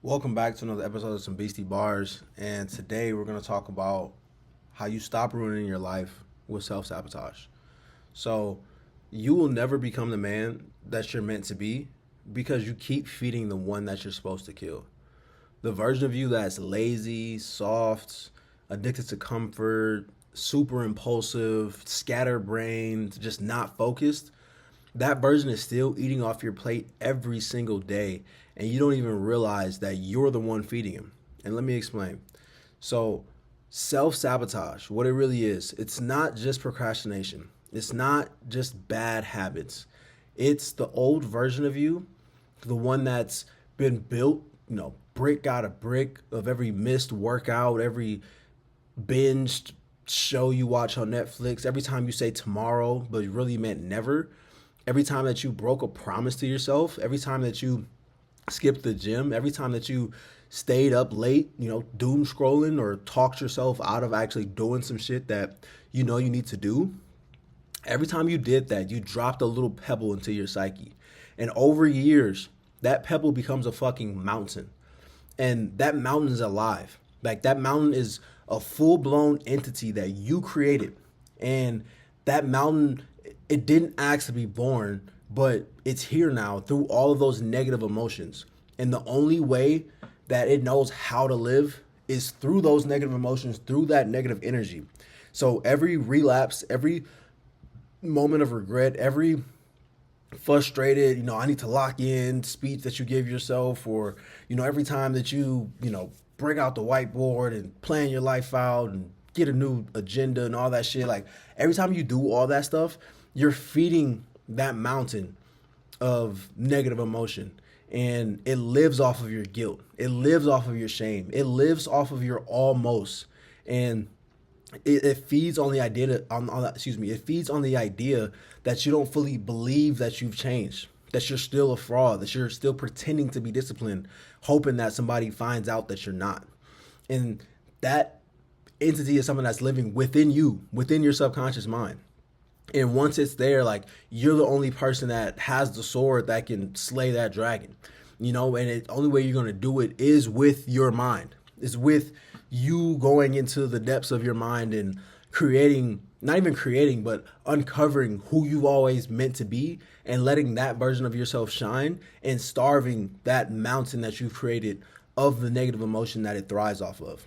Welcome back to another episode of Some Beastie Bars. And today we're going to talk about how you stop ruining your life with self sabotage. So, you will never become the man that you're meant to be because you keep feeding the one that you're supposed to kill. The version of you that's lazy, soft, addicted to comfort, super impulsive, scatterbrained, just not focused, that version is still eating off your plate every single day, and you don't even realize that you're the one feeding him. And let me explain. So, self sabotage, what it really is, it's not just procrastination, it's not just bad habits. It's the old version of you, the one that's been built, brick out of brick of every missed workout, every binged show you watch on Netflix, every time you say tomorrow, but you really meant never. Every time that you broke a promise to yourself, every time that you skipped the gym, every time that you stayed up late, doom scrolling or talked yourself out of actually doing some shit that you need to do, every time you did that, you dropped a little pebble into your psyche. And over years, that pebble becomes a fucking mountain. And that mountain is alive. Like that mountain is a full-blown entity that you created. And that mountain, it didn't ask to be born, but it's here now through all of those negative emotions. And the only way that it knows how to live is through those negative emotions, through that negative energy. So every relapse, every moment of regret, every frustrated, I need to lock in speech that you give yourself, or, every time that you bring out the whiteboard and plan your life out and get a new agenda and all that shit, like every time you do all that stuff, you're feeding that mountain of negative emotion, and it lives off of your guilt. It lives off of your shame. It lives off of your almost, and it feeds on the idea it feeds on the idea that you don't fully believe that you've changed, that you're still a fraud, that you're still pretending to be disciplined, hoping that somebody finds out that you're not. And that entity is something that's living within you, within your subconscious mind. And once it's there, like, you're the only person that has the sword that can slay that dragon, and the only way you're going to do it is with your mind, is with you going into the depths of your mind and creating, not even creating, but uncovering who you've always meant to be and letting that version of yourself shine and starving that mountain that you've created of the negative emotion that it thrives off of.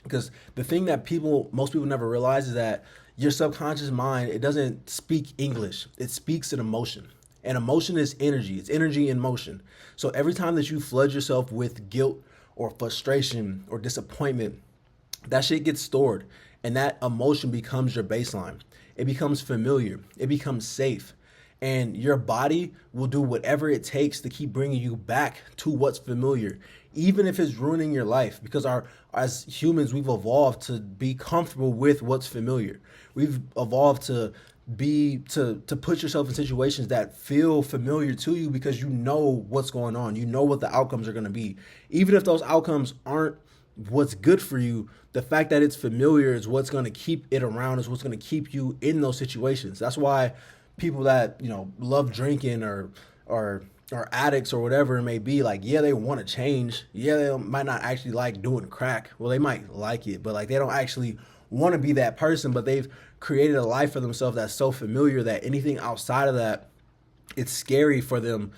Because the thing that most people never realize is that your subconscious mind, it doesn't speak English. It speaks an emotion. And emotion is energy. It's energy in motion. So every time that you flood yourself with guilt or frustration or disappointment, that shit gets stored. And that emotion becomes your baseline. It becomes familiar. It becomes safe. And your body will do whatever it takes to keep bringing you back to what's familiar, even if it's ruining your life. Because as humans, we've evolved to be comfortable with what's familiar. We've evolved to put yourself in situations that feel familiar to you because you know what's going on. You know what the outcomes are going to be. Even if those outcomes aren't what's good for you, the fact that it's familiar is what's going to keep it around, is what's going to keep you in those situations. That's why people that love drinking or addicts or whatever it may be, like, yeah, they want to change, yeah, they might not actually like doing crack, well, they might like it, but like they don't actually want to be that person, but they've created a life for themselves that's so familiar that anything outside of that, it's scary for them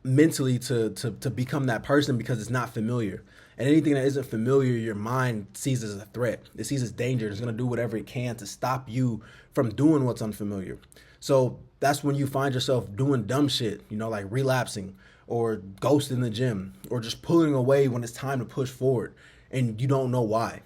mentally to become that person because it's not familiar. And anything that isn't familiar, your mind sees as a threat. It sees as danger. It's going to do whatever it can to stop you from doing what's unfamiliar. So that's when you find yourself doing dumb shit, like relapsing or ghosting the gym or just pulling away when it's time to push forward and you don't know why.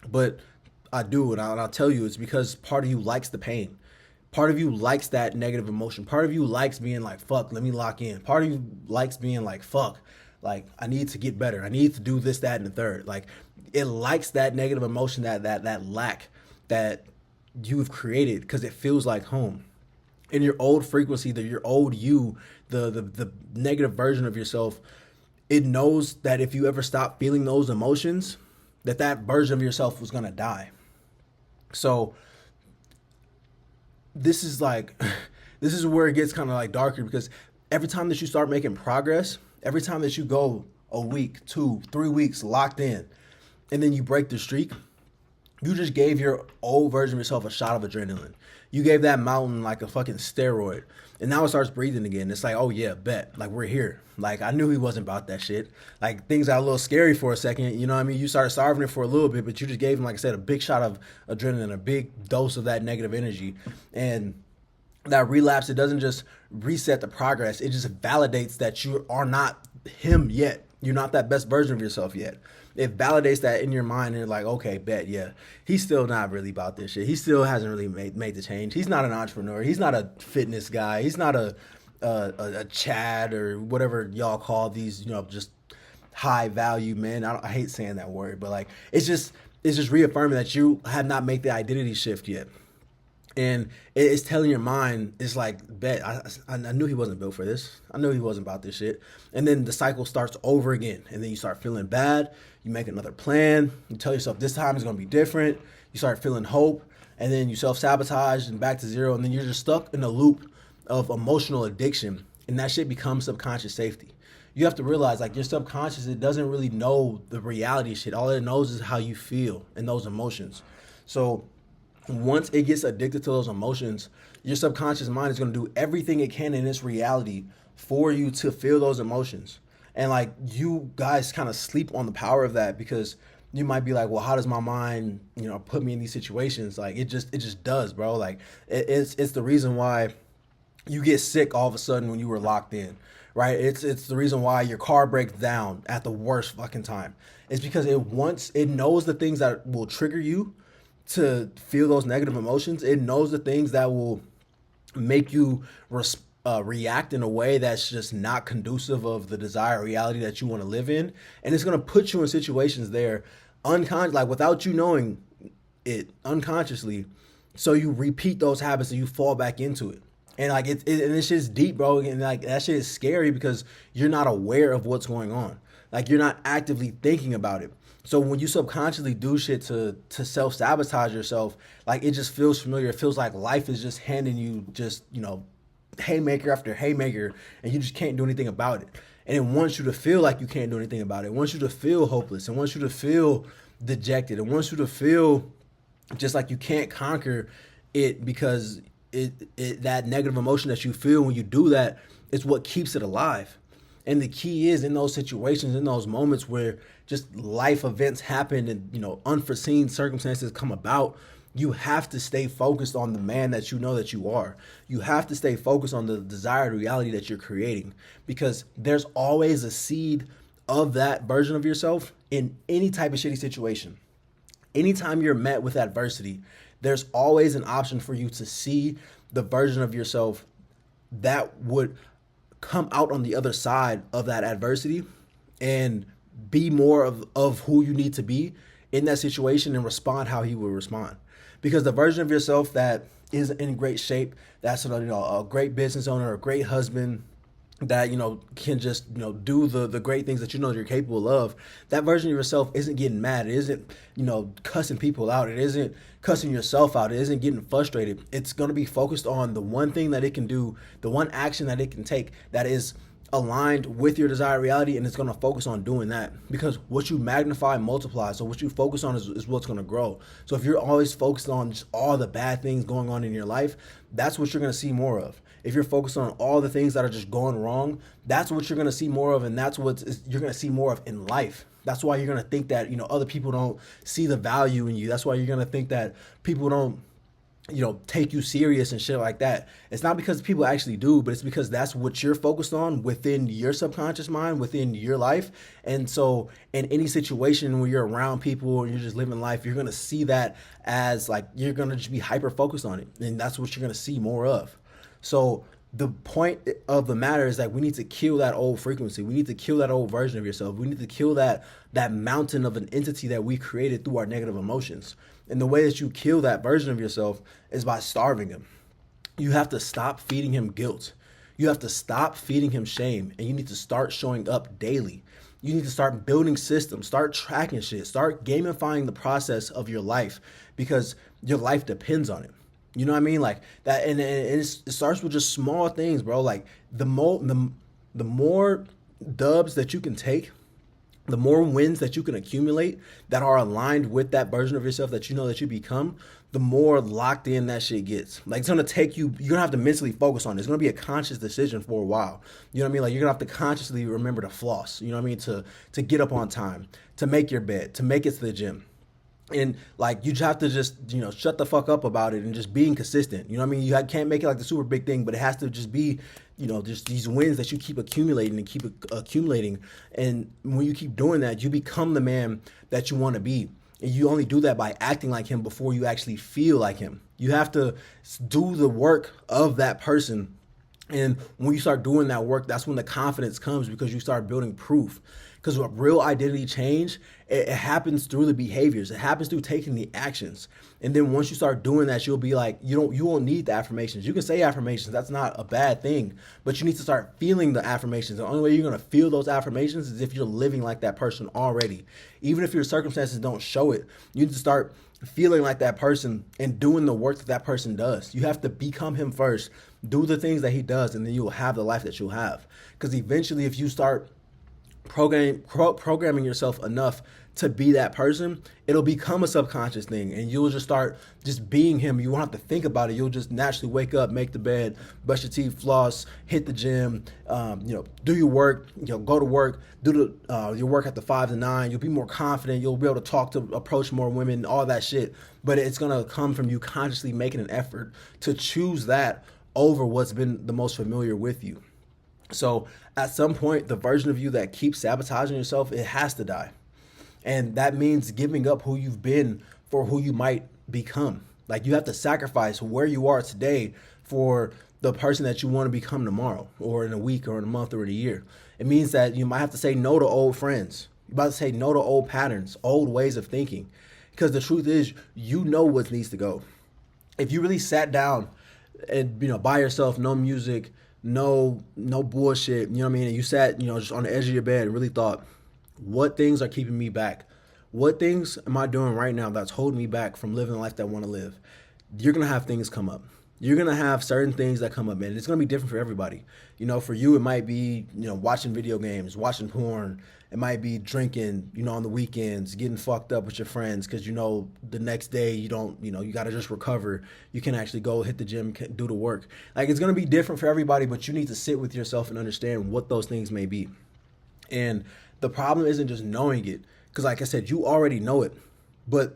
But I do, and I'll tell you, it's because part of you likes the pain. Part of you likes that negative emotion. Part of you likes being like, fuck, let me lock in. Part of you likes being like, fuck, like, I need to get better. I need to do this, that, and the third. Like, it likes that negative emotion, that lack that you've created because it feels like home. In your old frequency, your old you, the negative version of yourself, it knows that if you ever stop feeling those emotions, that version of yourself was going to die. So this is where it gets kind of like darker, because every time that you start making progress, every time that you go, a week, 2, 3 weeks locked in, and then you break the streak, you just gave your old version of yourself a shot of adrenaline. You gave that mountain like a fucking steroid. And now it starts breathing again. It's like, oh yeah, bet. Like, we're here. Like, I knew he wasn't about that shit. Like, things got a little scary for a second. You know what I mean? You started starving it for a little bit, but you just gave him, like I said, a big shot of adrenaline, a big dose of that negative energy. And that relapse, it doesn't just reset the progress. It just validates that you are not him yet. You're not that best version of yourself yet. It validates that in your mind, and you're like, okay, bet, yeah, he's still not really about this shit. He still hasn't really made the change. He's not an entrepreneur. He's not a fitness guy. He's not a Chad or whatever y'all call these, just high value men. I hate saying that word, but like it's just reaffirming that you have not made the identity shift yet. And it's telling your mind, it's like, bet, I knew he wasn't built for this. I knew he wasn't about this shit. And then the cycle starts over again. And then you start feeling bad. You make another plan. You tell yourself this time is going to be different. You start feeling hope. And then you self-sabotage and back to zero. And then you're just stuck in a loop of emotional addiction. And that shit becomes subconscious safety. You have to realize, like, your subconscious, it doesn't really know the reality of shit. All it knows is how you feel and those emotions. So once it gets addicted to those emotions, your subconscious mind is going to do everything it can in its reality for you to feel those emotions. And like, you guys kind of sleep on the power of that, because you might be like, well, how does my mind, put me in these situations? Like, it just does, bro. Like, it's the reason why you get sick all of a sudden when you were locked in, right? It's the reason why your car breaks down at the worst fucking time. It's because it knows the things that will trigger you to feel those negative emotions. It knows the things that will make you react in a way that's just not conducive of the desired reality that you want to live in. And it's going to put you in situations there like without you knowing it, unconsciously. So you repeat those habits and you fall back into it. And like and this shit is deep, bro. And like, that shit is scary because you're not aware of what's going on. Like, you're not actively thinking about it. So when you subconsciously do shit to self-sabotage yourself, like, it just feels familiar. It feels like life is just handing you just, haymaker after haymaker, and you just can't do anything about it. And it wants you to feel like you can't do anything about it. It wants you to feel hopeless. It wants you to feel dejected. It wants you to feel just like you can't conquer it, because that negative emotion that you feel when you do that is what keeps it alive. And the key is, in those situations, in those moments where just life events happen and, unforeseen circumstances come about, you have to stay focused on the man that you know that you are. You have to stay focused on the desired reality that you're creating, because there's always a seed of that version of yourself in any type of shitty situation. Anytime you're met with adversity, there's always an option for you to see the version of yourself that would come out on the other side of that adversity and be more of who you need to be in that situation and respond how he would respond. Because the version of yourself that is in great shape, that's a great business owner, a great husband, that can just do the great things that you're capable of, that version of yourself isn't getting mad. It isn't cussing people out. It isn't cussing yourself out. It isn't getting frustrated. It's going to be focused on the one thing that it can do, the one action that it can take that is aligned with your desired reality, and it's going to focus on doing that, because what you magnify multiplies. So what you focus on is what's going to grow. So if you're always focused on just all the bad things going on in your life, that's what you're going to see more of. If you're focused on all the things that are just going wrong, that's what you're going to see more of, and that's what you're going to see more of in life. That's why you're going to think that other people don't see the value in you. That's why you're going to think that people don't take you serious and shit like that. It's not because people actually do, but it's because that's what you're focused on within your subconscious mind, within your life. And so in any situation where you're around people and you're just living life, you're going to see that as like, you're going to just be hyper focused on it. And that's what you're going to see more of. So the point of the matter is that we need to kill that old frequency. We need to kill that old version of yourself. We need to kill that mountain of an entity that we created through our negative emotions. And the way that you kill that version of yourself is by starving him. You have to stop feeding him guilt. You have to stop feeding him shame. And you need to start showing up daily. You need to start building systems, start tracking shit, start gamifying the process of your life, because your life depends on it. You know what I mean? Like that, and it starts with just small things, bro. Like the more dubs that you can take The more wins that you can accumulate that are aligned with that version of yourself that you know that you become, the more locked in that shit gets. Like, it's gonna take you, you're gonna have to mentally focus on it. It's gonna be a conscious decision for a while. You know what I mean? Like, you're gonna have to consciously remember to floss, you know what I mean? To get up on time, to make your bed, to make it to the gym. And like, you just have to just, shut the fuck up about it and just being consistent. You know what I mean? You can't make it like the super big thing, but it has to just be, just these wins that you keep accumulating and keep accumulating. And when you keep doing that, you become the man that you want to be. And you only do that by acting like him before you actually feel like him. You have to do the work of that person. And when you start doing that work, that's when the confidence comes, because you start building proof. Because a real identity change, it happens through the behaviors. It happens through taking the actions. And then once you start doing that, you'll be like, you won't need the affirmations. You can say affirmations. That's not a bad thing. But you need to start feeling the affirmations. The only way you're going to feel those affirmations is if you're living like that person already. Even if your circumstances don't show it, you need to start feeling like that person and doing the work that that person does. You have to become him first. Do the things that he does, and then you will have the life that you'll have. Because eventually, if you start programming yourself enough to be that person, it'll become a subconscious thing, and you'll just start just being him. You won't have to think about it. You'll just naturally wake up, make the bed, brush your teeth, floss, hit the gym, do your work, go to work, do your work at the 5 to 9. You'll be more confident. You'll be able to approach more women, all that shit. But it's gonna come from you consciously making an effort to choose that over what's been the most familiar with you. So at some point, the version of you that keeps sabotaging yourself, it has to die. And that means giving up who you've been for who you might become. Like, you have to sacrifice where you are today for the person that you want to become tomorrow, or in a week, or in a month, or in a year. It means that you might have to say no to old friends. You're about to say no to old patterns, old ways of thinking. Because the truth is, you know what needs to go. If you really sat down and, by yourself, no music, no bullshit, you know what I mean? And you sat, just on the edge of your bed and really thought, what things are keeping me back? What things am I doing right now that's holding me back from living the life that I want to live? You're going to have things come up. You're going to have certain things that come up, and it's going to be different for everybody. For you, it might be, watching video games, watching porn. It might be drinking, on the weekends, getting fucked up with your friends because, the next day you don't, you got to just recover. You can actually go hit the gym, do the work. Like, it's going to be different for everybody, but you need to sit with yourself and understand what those things may be. And the problem isn't just knowing it, because like I said, you already know it, but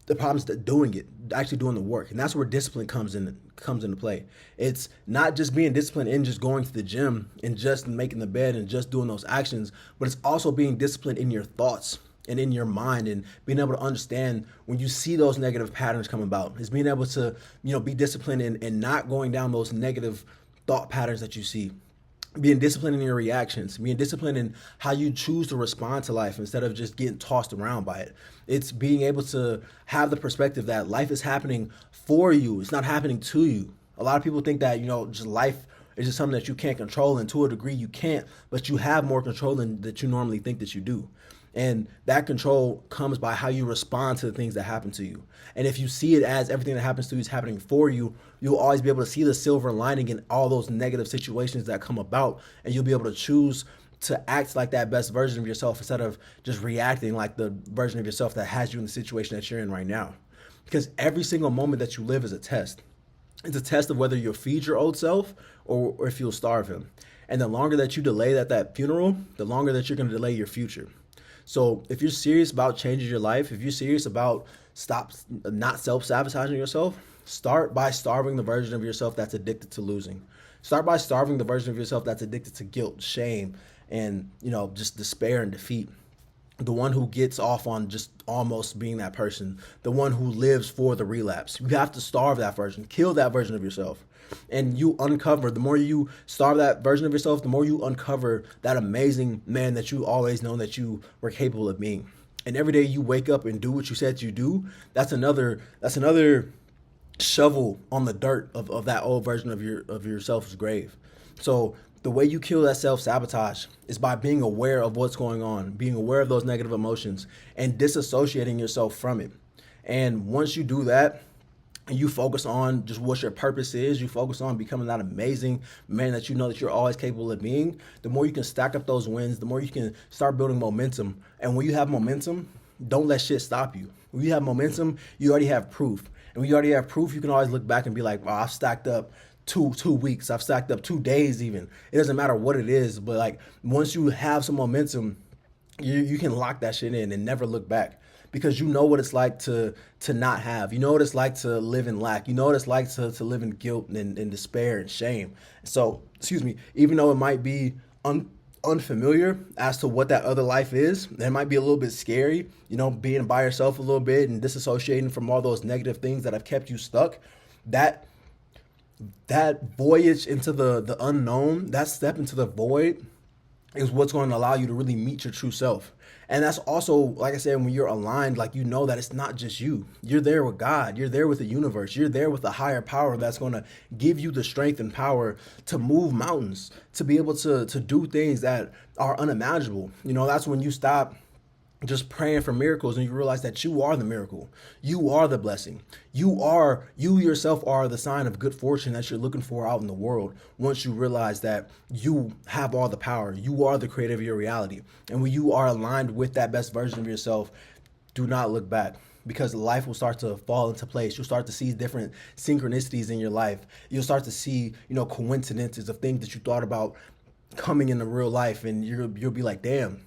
the problem is that doing it, actually doing the work. And that's where discipline comes into play. It's not just being disciplined in just going to the gym and just making the bed and just doing those actions, but it's also being disciplined in your thoughts and in your mind, and being able to understand when you see those negative patterns come about. It's being able to, be disciplined and not going down those negative thought patterns that you see. Being disciplined in your reactions, being disciplined in how you choose to respond to life instead of just getting tossed around by it. It's being able to have the perspective that life is happening for you. It's not happening to you. A lot of people think that, just life is just something that you can't control, and to a degree you can't, but you have more control than that you normally think that you do. And that control comes by how you respond to the things that happen to you. And if you see it as everything that happens to you is happening for you, you'll always be able to see the silver lining in all those negative situations that come about. And you'll be able to choose to act like that best version of yourself instead of just reacting like the version of yourself that has you in the situation that you're in right now. Because every single moment that you live is a test. It's a test of whether you'll feed your old self or if you'll starve him. And the longer that you delay that funeral, the longer that you're going to delay your future. So if you're serious about changing your life, if you're serious about not self-sabotaging yourself, start by starving the version of yourself that's addicted to losing. Start by starving the version of yourself that's addicted to guilt, shame, and, just despair and defeat. The one who gets off on just almost being that person. The one who lives for the relapse. You have to starve that version. Kill that version of yourself. And you uncover, the more you starve that version of yourself, the more you uncover that amazing man that you always known that you were capable of being. And every day you wake up and do what you said you do, that's another shovel on the dirt of that old version of yourself's grave. So the way you kill that self-sabotage is by being aware of what's going on, being aware of those negative emotions, and disassociating yourself from it. And once you do that, and you focus on just what your purpose is, you focus on becoming that amazing man that you know that you're always capable of being, the more you can stack up those wins, the more you can start building momentum. And when you have momentum, don't let shit stop you. When you have momentum, you already have proof. And when you already have proof, you can always look back and be like, wow, I've stacked up two weeks, I've stacked up 2 days even. It doesn't matter what it is, but like once you have some momentum, you can lock that shit in and never look back, because you know what it's like to not have. You know what it's like to live in lack. You know what it's like to live in guilt and despair and shame. So, excuse me, even though it might be unfamiliar as to what that other life is, it might be a little bit scary, you know, being by yourself a little bit and disassociating from all those negative things that have kept you stuck. That voyage into the unknown, that step into the void, is what's going to allow you to really meet your true self. And that's also, like I said, when you're aligned, like you know that it's not just you. You're there with God. You're there with the universe. You're there with a higher power that's going to give you the strength and power to move mountains, to be able to do things that are unimaginable. You know, that's when you stop just praying for miracles and you realize that you are the miracle. You are the blessing. You yourself are the sign of good fortune that you're looking for out in the world. Once you realize that you have all the power, you are the creator of your reality. And when you are aligned with that best version of yourself, do not look back, because life will start to fall into place. You'll start to see different synchronicities in your life. You'll start to see, you know, coincidences of things that you thought about coming into real life, and you'll be like, damn,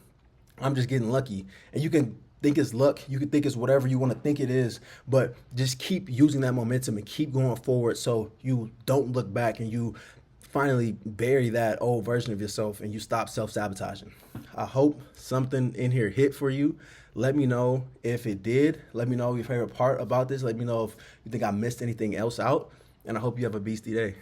I'm just getting lucky. And you can think it's luck. You can think it's whatever you want to think it is, but just keep using that momentum and keep going forward so you don't look back and you finally bury that old version of yourself and you stop self-sabotaging. I hope something in here hit for you. Let me know if it did. Let me know your favorite part about this. Let me know if you think I missed anything else out. And I hope you have a beastie day.